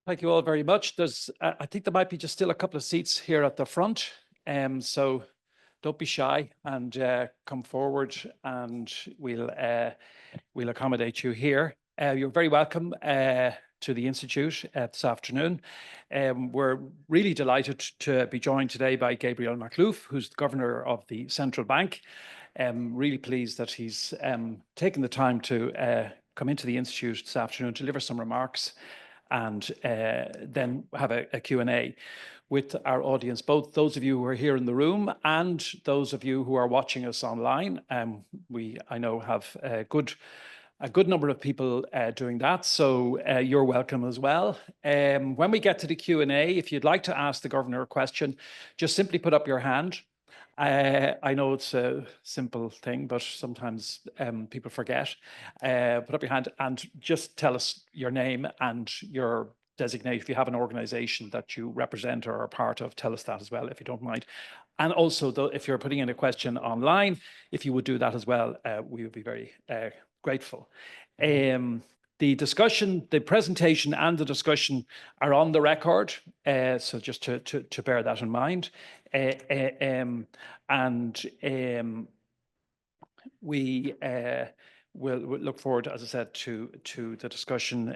Thank you all very much. I think there might be just still a couple of seats here at the front. So don't be shy and come forward, and we'll accommodate you here. You're very welcome to the Institute this afternoon. We're really delighted to be joined today by Gabriel Makhlouf, who's the Governor of the Central Bank. Really pleased that he's taken the time to come into the Institute this afternoon, deliver some remarks, and then have a Q&A with our audience, both those of you who are here in the room and those of you who are watching us online. I know, have a good number of people doing that, so you're welcome as well. When we get to the Q&A, if you'd like to ask the Governor a question, just simply put up your hand. I know it's a simple thing, but sometimes people forget. Put up your hand and just tell us your name and your designate. If you have an organization that you represent or are part of, tell us that as well, if you don't mind. And also, though, if you're putting in a question online, if you would do that as well, we would be very grateful. The discussion, the presentation and the discussion are on the record, so just to bear that in mind. We will look forward, as I said, to the discussion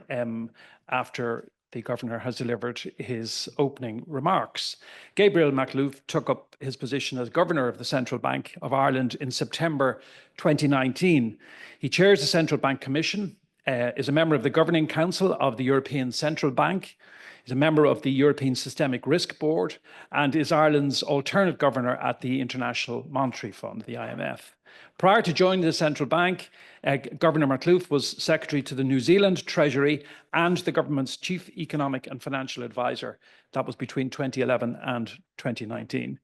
after the Governor has delivered his opening remarks. Gabriel Makhlouf took up his position as Governor of the Central Bank of Ireland in September 2019. He chairs the Central Bank Commission, is a member of the Governing Council of the European Central Bank, is a member of the European Systemic Risk Board, and is Ireland's alternate governor at the International Monetary Fund, the IMF. Prior to joining the Central Bank, Governor Makhlouf was Secretary to the New Zealand Treasury and the government's Chief Economic and Financial Advisor. That was between 2011 and 2019.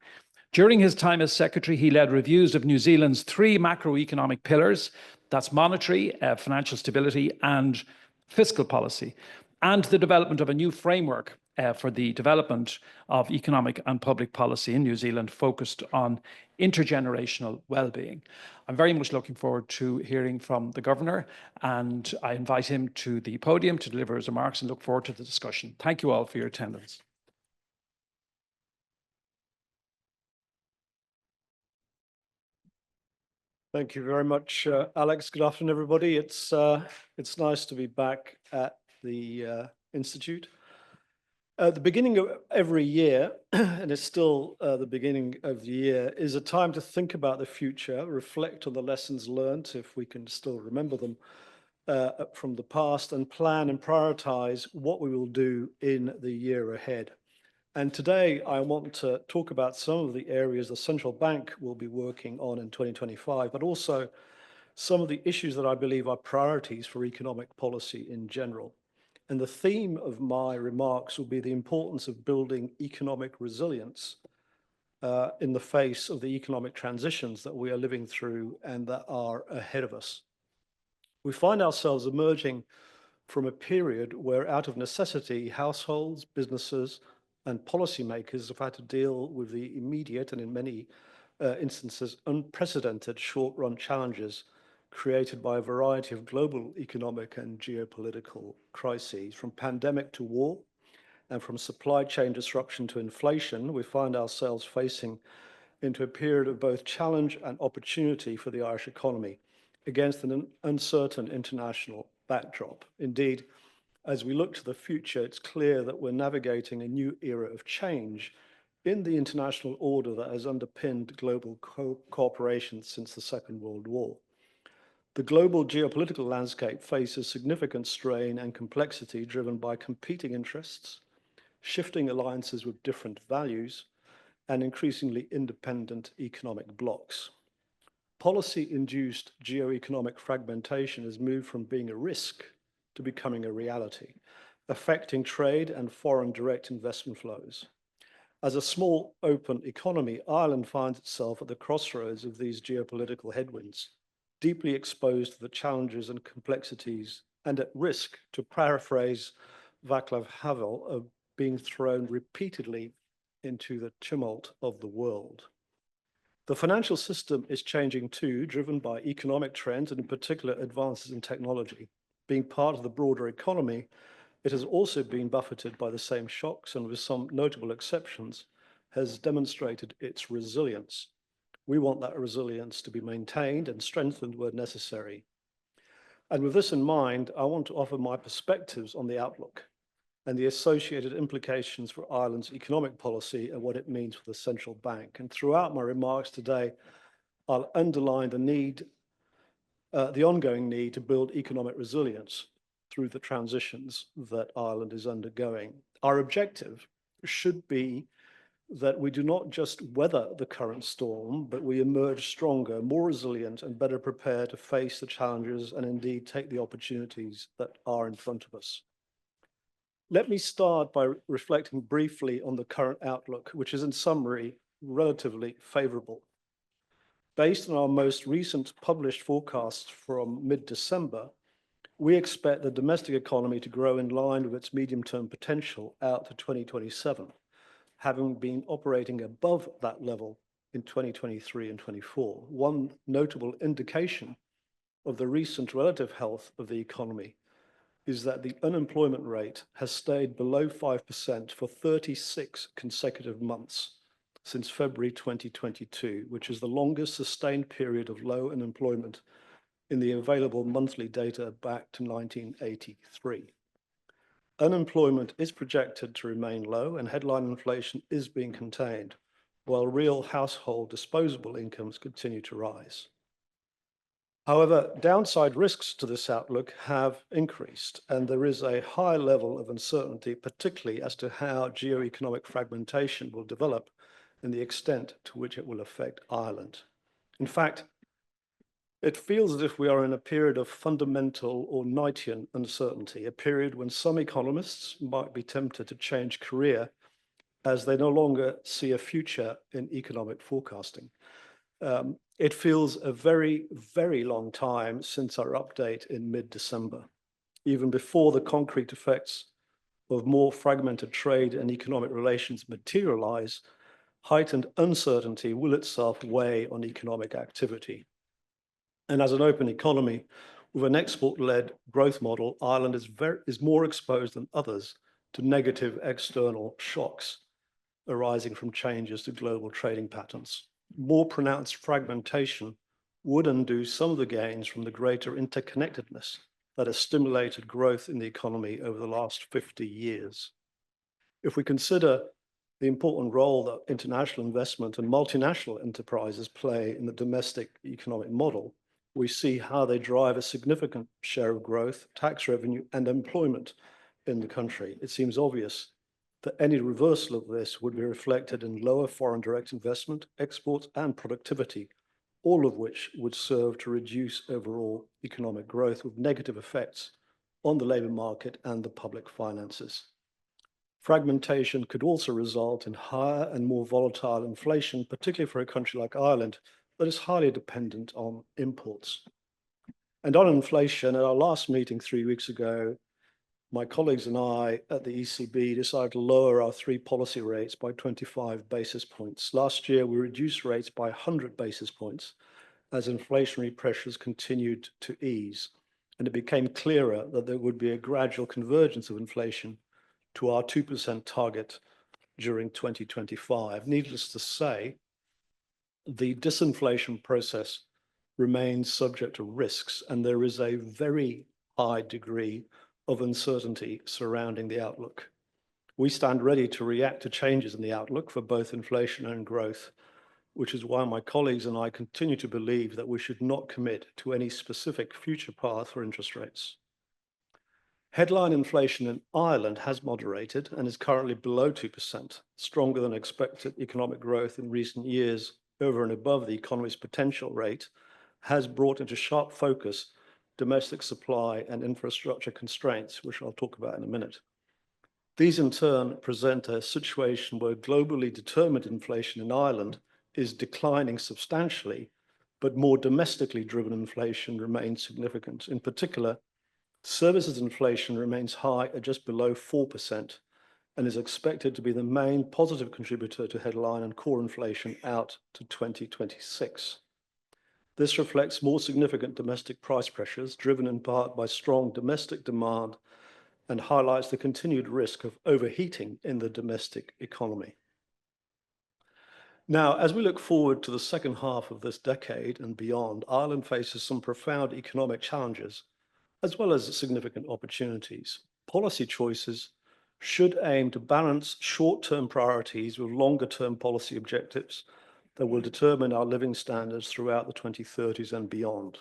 During his time as Secretary, he led reviews of New Zealand's three macroeconomic pillars, that's monetary, financial stability, and fiscal policy, and the development of a new framework for the development of economic and public policy in New Zealand focused on intergenerational well-being. I'm very much looking forward to hearing from the Governor, and I invite him to the podium to deliver his remarks and look forward to the discussion. Thank you all for your attendance. Thank you very much, Alex. Good afternoon, everybody. It's nice to be back at the Institute. At the beginning of every year, and it's still the beginning of the year, is a time to think about the future, reflect on the lessons learned, if we can still remember them, from the past, and plan and prioritize what we will do in the year ahead. And today, I want to talk about some of the areas the central bank will be working on in 2025, but also some of the issues that I believe are priorities for economic policy in general. And the theme of my remarks will be the importance of building economic resilience in the face of the economic transitions that we are living through and that are ahead of us. We find ourselves emerging from a period where, out of necessity, households, businesses, and policymakers have had to deal with the immediate and, in many instances, unprecedented short-run challenges created by a variety of global economic and geopolitical crises. From pandemic to war, and from supply chain disruption to inflation, we find ourselves facing into a period of both challenge and opportunity for the Irish economy against an uncertain international backdrop. Indeed, as we look to the future, it's clear that we're navigating a new era of change in the international order that has underpinned global cooperation since the Second World War. The global geopolitical landscape faces significant strain and complexity driven by competing interests, shifting alliances with different values, and increasingly independent economic blocs. Policy-induced geoeconomic fragmentation has moved from being a risk to becoming a reality, affecting trade and foreign direct investment flows. As a small, open economy, Ireland finds itself at the crossroads of these geopolitical headwinds, deeply exposed to the challenges and complexities, and at risk, to paraphrase Václav Havel, of being thrown repeatedly into the tumult of the world. The financial system is changing too, driven by economic trends and in particular advances in technology. Being part of the broader economy, it has also been buffeted by the same shocks and, with some notable exceptions, has demonstrated its resilience. We want that resilience to be maintained and strengthened where necessary. And with this in mind, I want to offer my perspectives on the outlook and the associated implications for Ireland's economic policy and what it means for the central bank. And throughout my remarks today, I'll underline the ongoing need to build economic resilience through the transitions that Ireland is undergoing. Our objective should be that we do not just weather the current storm, but we emerge stronger, more resilient, and better prepared to face the challenges and indeed take the opportunities that are in front of us. Let me start by reflecting briefly on the current outlook, which is in summary relatively favourable. Based on our most recent published forecasts from mid-December, we expect the domestic economy to grow in line with its medium-term potential out to 2027, having been operating above that level in 2023 and 24. One notable indication of the recent relative health of the economy is that the unemployment rate has stayed below 5% for 36 consecutive months since February 2022, which is the longest sustained period of low unemployment in the available monthly data back to 1983. Unemployment is projected to remain low and headline inflation is being contained, while real household disposable incomes continue to rise. However, downside risks to this outlook have increased, and there is a high level of uncertainty, particularly as to how geoeconomic fragmentation will develop and the extent to which it will affect Ireland. In fact, it feels as if we are in a period of fundamental or Knightian uncertainty, a period when some economists might be tempted to change career as they no longer see a future in economic forecasting. It feels a very, very long time since our update in mid-December, even before the concrete effects of more fragmented trade and economic relations materialize. Heightened uncertainty will itself weigh on economic activity. And as an open economy with an export-led growth model, Ireland is more exposed than others to negative external shocks arising from changes to global trading patterns. More pronounced fragmentation would undo some of the gains from the greater interconnectedness that has stimulated growth in the economy over the last 50 years. If we consider the important role that international investment and multinational enterprises play in the domestic economic model, we see how they drive a significant share of growth, tax revenue, and employment in the country. It seems obvious that any reversal of this would be reflected in lower foreign direct investment, exports, and productivity, all of which would serve to reduce overall economic growth with negative effects on the labour market and the public finances. Fragmentation could also result in higher and more volatile inflation, particularly for a country like Ireland that is highly dependent on imports. And on inflation, at our last meeting 3 weeks ago, my colleagues and I at the ECB decided to lower our three policy rates by 25 basis points. Last year, we reduced rates by 100 basis points as inflationary pressures continued to ease, and it became clearer that there would be a gradual convergence of inflation to our 2% target during 2025. Needless to say, the disinflation process remains subject to risks, and there is a very high degree of uncertainty surrounding the outlook. We stand ready to react to changes in the outlook for both inflation and growth, which is why my colleagues and I continue to believe that we should not commit to any specific future path for interest rates. Headline inflation in Ireland has moderated and is currently below 2%, stronger than expected economic growth in recent years over and above the economy's potential rate has brought into sharp focus domestic supply and infrastructure constraints, which I'll talk about in a minute. These in turn present a situation where globally determined inflation in Ireland is declining substantially, but more domestically driven inflation remains significant. In particular, services inflation remains high at just below 4% and is expected to be the main positive contributor to headline and core inflation out to 2026. This reflects more significant domestic price pressures driven in part by strong domestic demand and highlights the continued risk of overheating in the domestic economy. Now, as we look forward to the second half of this decade and beyond, Ireland faces some profound economic challenges, as well as significant opportunities. Policy choices should aim to balance short-term priorities with longer-term policy objectives that will determine our living standards throughout the 2030s and beyond.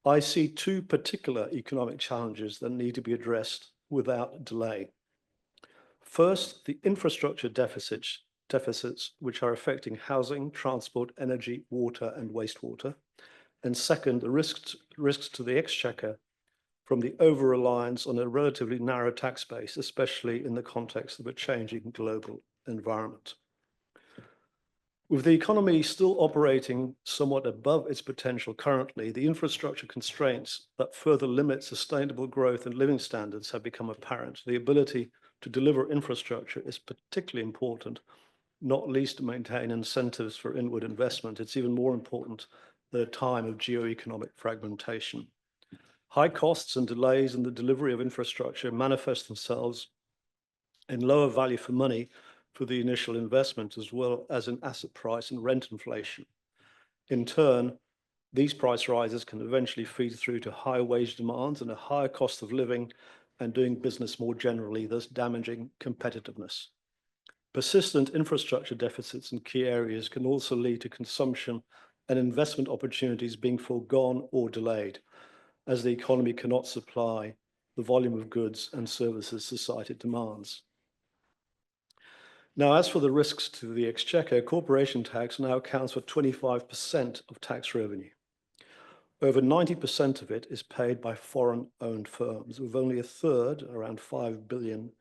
I see two particular economic challenges that need to be addressed without delay. First, the infrastructure deficits which are affecting housing, transport, energy, water, and wastewater. And second, the risks to the exchequer from the over-reliance on a relatively narrow tax base, especially in the context of a changing global environment. With the economy still operating somewhat above its potential currently, the infrastructure constraints that further limit sustainable growth and living standards have become apparent. The ability to deliver infrastructure is particularly important, not least to maintain incentives for inward investment. It's even more important at a time of geo-economic fragmentation. High costs and delays in the delivery of infrastructure manifest themselves in lower value for money for the initial investment, as well as in asset price and rent inflation. In turn, these price rises can eventually feed through to higher wage demands and a higher cost of living and doing business more generally, thus damaging competitiveness. Persistent infrastructure deficits in key areas can also lead to consumption and investment opportunities being foregone or delayed, as the economy cannot supply the volume of goods and services society demands. Now, as for the risks to the exchequer, corporation tax now accounts for 25% of tax revenue. Over 90% of it is paid by foreign-owned firms, with only a third, around €5 billion,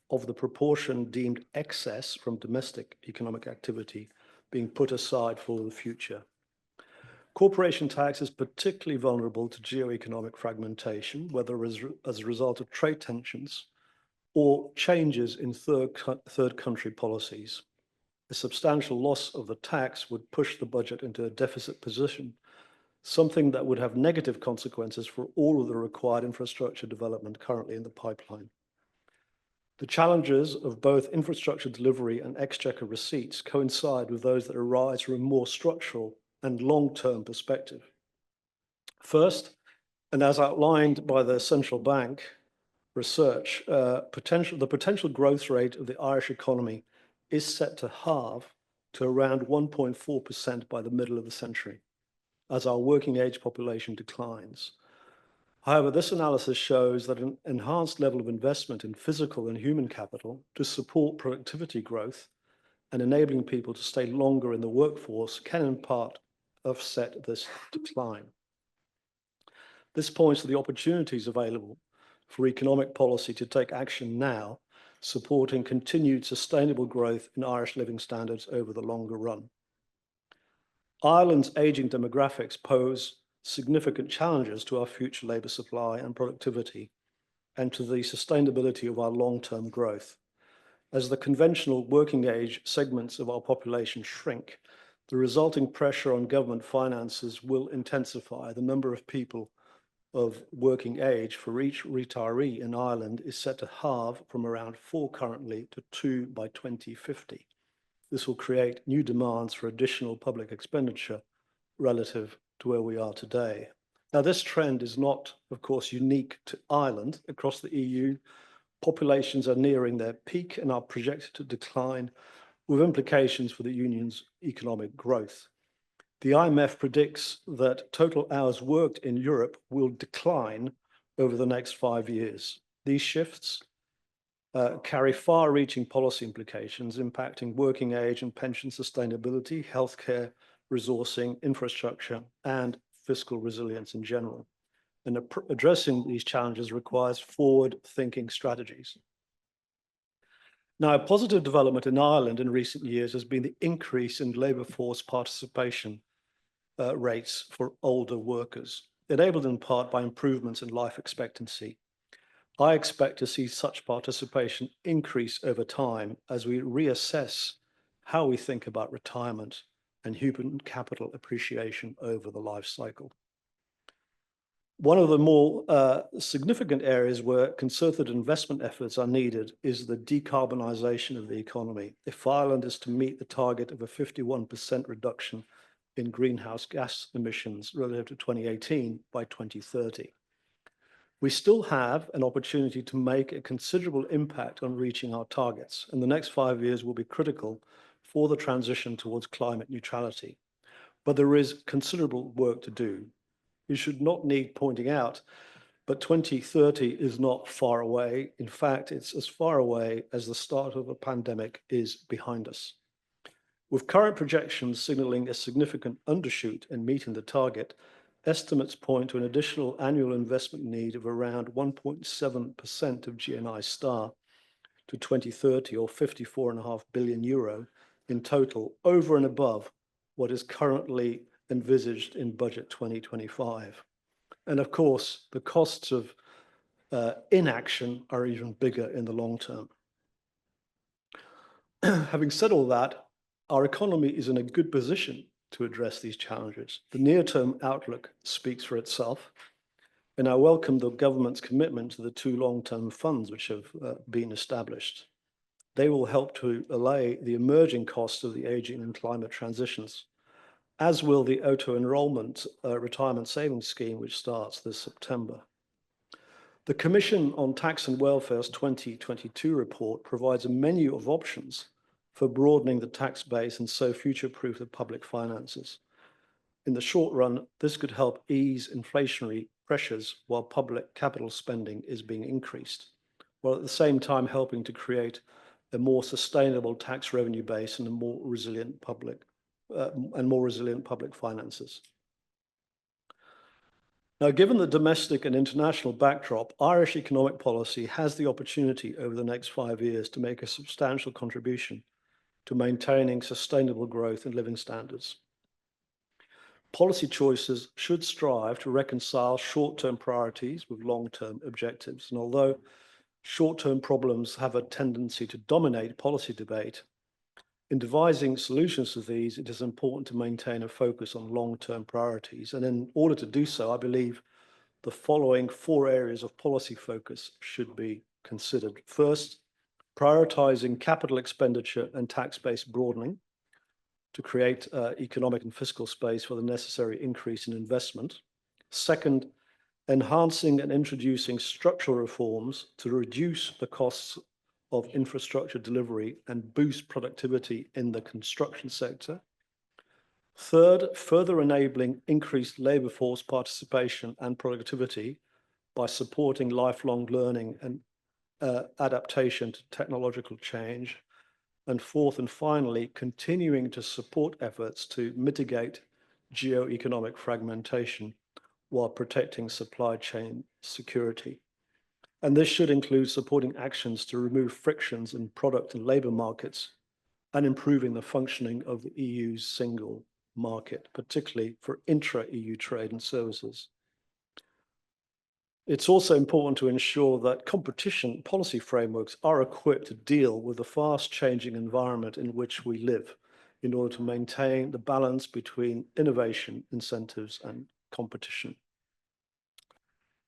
of the proportion deemed excess from domestic economic activity being put aside for the future. Corporation tax is particularly vulnerable to geo-economic fragmentation, whether as a result of trade tensions or changes in third country policies. A substantial loss of the tax would push the budget into a deficit position, something that would have negative consequences for all of the required infrastructure development currently in the pipeline. The challenges of both infrastructure delivery and exchequer receipts coincide with those that arise from a more structural and long-term perspective. First, and as outlined by the central bank research, the potential growth rate of the Irish economy is set to halve to around 1.4% by the middle of the century, as our working age population declines. However, this analysis shows that an enhanced level of investment in physical and human capital to support productivity growth and enabling people to stay longer in the workforce can in part offset this decline. This points to the opportunities available for economic policy to take action now, supporting continued sustainable growth in Irish living standards over the longer run. Ireland's ageing demographics pose significant challenges to our future labour supply and productivity, and to the sustainability of our long-term growth. As the conventional working age segments of our population shrink, the resulting pressure on government finances will intensify. The number of people of working age for each retiree in Ireland is set to halve from around 4 currently to 2 by 2050. This will create new demands for additional public expenditure relative to where we are today. Now, this trend is not, of course, unique to Ireland. Across the EU, populations are nearing their peak and are projected to decline, with implications for the Union's economic growth. The IMF predicts that total hours worked in Europe will decline over the next 5 years. These shifts carry far-reaching policy implications impacting working age and pension sustainability, healthcare, resourcing, infrastructure, and fiscal resilience in general. And addressing these challenges requires forward-thinking strategies. Now, a positive development in Ireland in recent years has been the increase in labour force participation rates for older workers, enabled in part by improvements in life expectancy. I expect to see such participation increase over time as we reassess how we think about retirement and human capital appreciation over the life cycle. One of the more significant areas where concerted investment efforts are needed is the decarbonisation of the economy. If Ireland is to meet the target of a 51% reduction in greenhouse gas emissions relative to 2018 by 2030. We still have an opportunity to make a considerable impact on reaching our targets, and the next 5 years will be critical for the transition towards climate neutrality. But there is considerable work to do. You should not need pointing out, but 2030 is not far away. In fact, it's as far away as the start of a pandemic is behind us. With current projections signaling a significant undershoot in meeting the target, estimates point to an additional annual investment need of around 1.7% of GNI star to 2030, or 54.5 billion euro in total, over and above what is currently envisaged in budget 2025. And of course, the costs of inaction are even bigger in the long term. Having said all that, our economy is in a good position to address these challenges. The near-term outlook speaks for itself, and I welcome the government's commitment to the 2 long-term funds which have been established. They will help to allay the emerging costs of the ageing and climate transitions, as will the auto-enrollment retirement savings scheme, which starts this September. The Commission on Tax and Welfare's 2022 report provides a menu of options for broadening the tax base and so future-proof the public finances. In the short run, this could help ease inflationary pressures while public capital spending is being increased, while at the same time helping to create a more sustainable tax revenue base and a more resilient public finances. Now, given the domestic and international backdrop, Irish economic policy has the opportunity over the next 5 years to make a substantial contribution to maintaining sustainable growth and living standards. Policy choices should strive to reconcile short-term priorities with long-term objectives. And although short-term problems have a tendency to dominate policy debate, in devising solutions to these, it is important to maintain a focus on long-term priorities. And in order to do so, I believe the following 4 areas of policy focus should be considered. First, prioritizing capital expenditure and tax base broadening to create economic and fiscal space for the necessary increase in investment. Second, enhancing and introducing structural reforms to reduce the costs of infrastructure delivery and boost productivity in the construction sector. Third, further enabling increased labour force participation and productivity by supporting lifelong learning and adaptation to technological change. And fourth and finally, continuing to support efforts to mitigate geo-economic fragmentation while protecting supply chain security. And this should include supporting actions to remove frictions in product and labour markets and improving the functioning of the EU's single market, particularly for intra-EU trade and services. It's also important to ensure that competition policy frameworks are equipped to deal with the fast-changing environment in which we live in order to maintain the balance between innovation, incentives, and competition.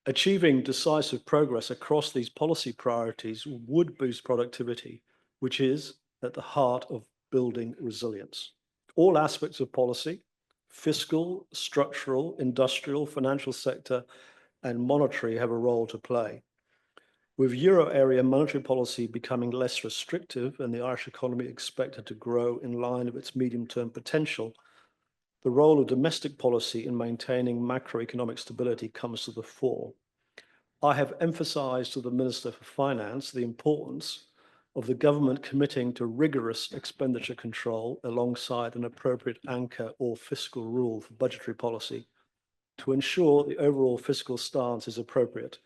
Achieving decisive progress across these policy priorities would boost productivity, which is at the heart of building resilience. All aspects of policy, fiscal, structural, industrial, financial sector, and monetary have a role to play. With euro area monetary policy becoming less restrictive and the Irish economy expected to grow in line with its medium-term potential, the role of domestic policy in maintaining macroeconomic stability comes to the fore. I have emphasised to the Minister for Finance the importance of the government committing to rigorous expenditure control alongside an appropriate anchor or fiscal rule for budgetary policy to ensure the overall fiscal stance is appropriate,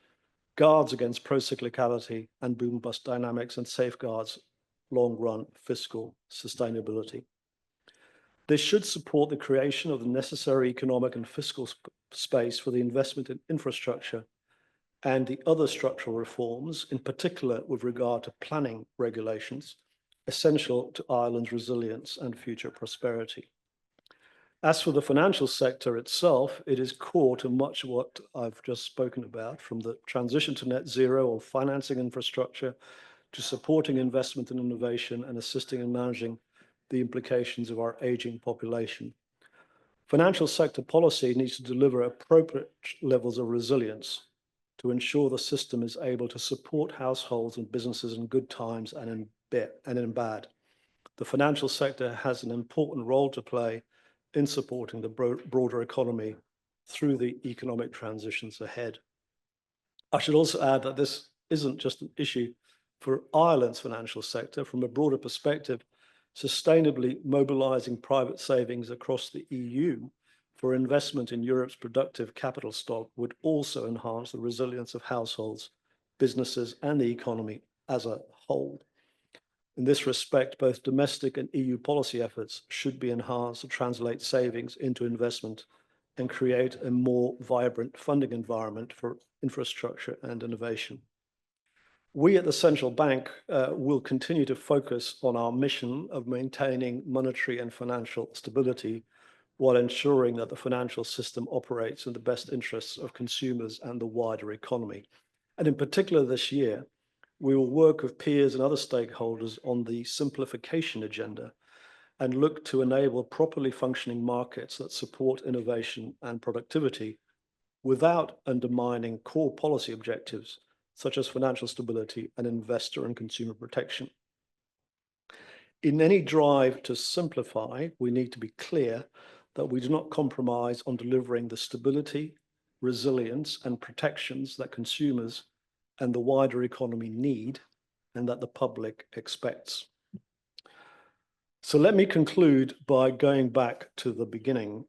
guards against pro-cyclicality and boom-bust dynamics, and safeguards long-run fiscal sustainability. This should support the creation of the necessary economic and fiscal space for the investment in infrastructure and the other structural reforms, in particular with regard to planning regulations, essential to Ireland's resilience and future prosperity. As for the financial sector itself, it is core to much of what I've just spoken about, from the transition to net zero or financing infrastructure to supporting investment and innovation and assisting in managing the implications of our aging population. Financial sector policy needs to deliver appropriate levels of resilience to ensure the system is able to support households and businesses in good times and in bad. The financial sector has an important role to play in supporting the broader economy through the economic transitions ahead. I should also add that this isn't just an issue for Ireland's financial sector. From a broader perspective, sustainably mobilising private savings across the EU for investment in Europe's productive capital stock would also enhance the resilience of households, businesses, and the economy as a whole. In this respect, both domestic and EU policy efforts should be enhanced to translate savings into investment and create a more vibrant funding environment for infrastructure and innovation. We at the Central Bank will continue to focus on our mission of maintaining monetary and financial stability while ensuring that the financial system operates in the best interests of consumers and the wider economy. And in particular this year, we will work with peers and other stakeholders on the simplification agenda and look to enable properly functioning markets that support innovation and productivity without undermining core policy objectives such as financial stability and investor and consumer protection. In any drive to simplify, we need to be clear that we do not compromise on delivering the stability, resilience, and protections that consumers and the wider economy need and that the public expects. So let me conclude by going back to the beginning.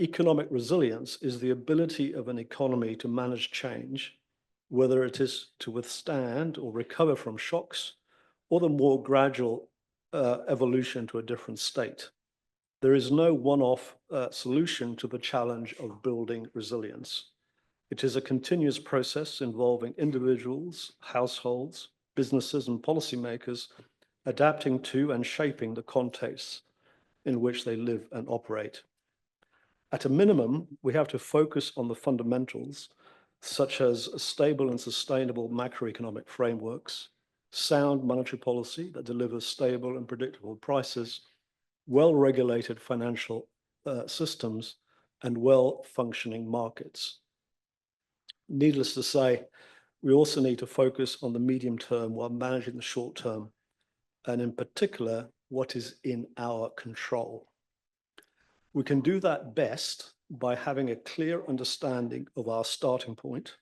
Economic resilience is the ability of an economy to manage change, whether it is to withstand or recover from shocks or the more gradual evolution to a different state. There is no one-off solution to the challenge of building resilience. It is a continuous process involving individuals, households, businesses, and policymakers adapting to and shaping the contexts in which they live and operate. At a minimum, we have to focus on the fundamentals, such as stable and sustainable macroeconomic frameworks, sound monetary policy that delivers stable and predictable prices, well-regulated financial systems, and well-functioning markets. Needless to say, we also need to focus on the medium term while managing the short term, and in particular, what is in our control. We can do that best by having a clear understanding of our starting point,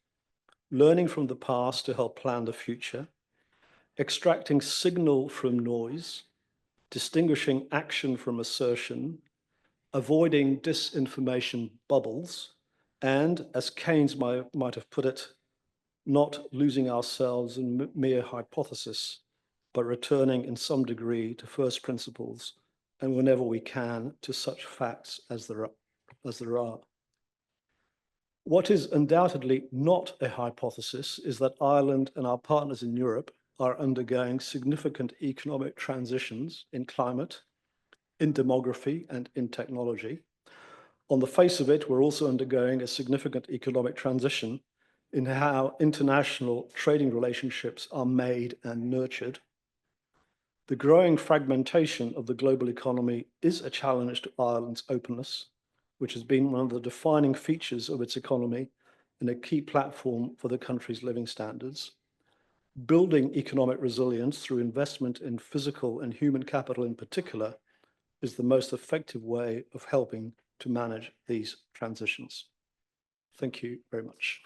learning from the past to help plan the future, extracting signal from noise, distinguishing action from assertion, avoiding disinformation bubbles, and, as Keynes might have put it, not losing ourselves in mere hypothesis, but returning in some degree to first principles, and whenever we can, to such facts as there are. What is undoubtedly not a hypothesis is that Ireland and our partners in Europe are undergoing significant economic transitions in climate, in demography, and in technology. On the face of it, we're also undergoing a significant economic transition in how international trading relationships are made and nurtured. The growing fragmentation of the global economy is a challenge to Ireland's openness, which has been one of the defining features of its economy and a key platform for the country's living standards. Building economic resilience through investment in physical and human capital in particular is the most effective way of helping to manage these transitions. Thank you very much.